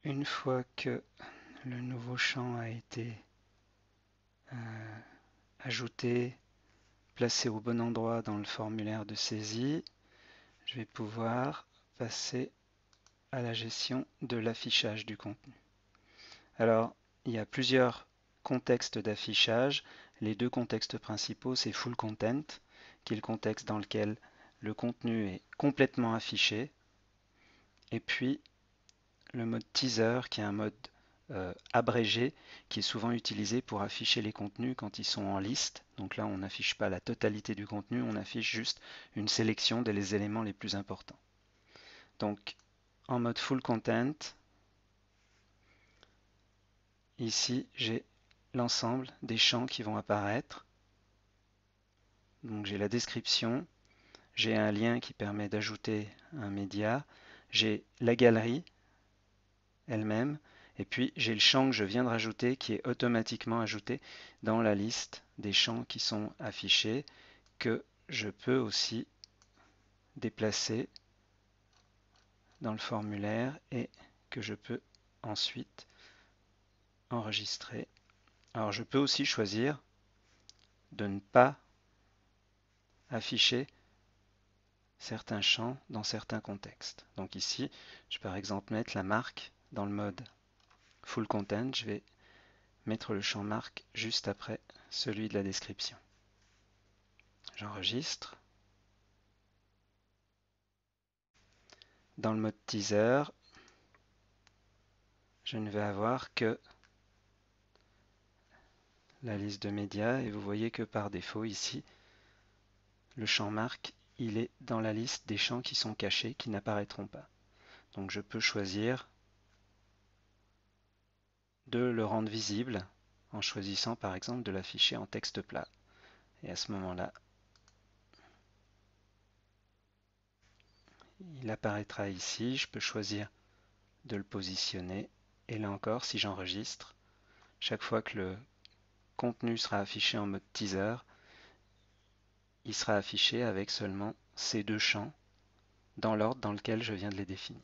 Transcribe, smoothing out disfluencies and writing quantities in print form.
Une fois que le nouveau champ a été ajouté, placé au bon endroit dans le formulaire de saisie, je vais pouvoir passer à la gestion de l'affichage du contenu. Alors, il y a plusieurs contextes d'affichage. Les deux contextes principaux, c'est Full Content, qui est le contexte dans lequel le contenu est complètement affiché, et puis le mode Teaser, qui est un mode abrégé, qui est souvent utilisé pour afficher les contenus quand ils sont en liste. Donc là, on n'affiche pas la totalité du contenu, on affiche juste une sélection des éléments les plus importants. Donc, en mode Full Content, ici, j'ai l'ensemble des champs qui vont apparaître. Donc j'ai la description, j'ai un lien qui permet d'ajouter un média, j'ai la galerie elle-même, et puis j'ai le champ que je viens de rajouter qui est automatiquement ajouté dans la liste des champs qui sont affichés, que je peux aussi déplacer dans le formulaire et que je peux ensuite enregistrer. Alors je peux aussi choisir de ne pas afficher certains champs dans certains contextes. Donc ici, je peux par exemple mettre la marque dans le mode Full Content. Je vais mettre le champ marque juste après celui de la description. J'enregistre. Dans le mode teaser, je ne vais avoir que la liste de médias et vous voyez que par défaut ici, le champ marque, il est dans la liste des champs qui sont cachés, qui n'apparaîtront pas. Donc je peux choisir de le rendre visible en choisissant par exemple de l'afficher en texte plat. Et à ce moment-là, il apparaîtra ici. Je peux choisir de le positionner. Et là encore, si j'enregistre, chaque fois que le contenu sera affiché en mode teaser, il sera affiché avec seulement ces deux champs dans l'ordre dans lequel je viens de les définir.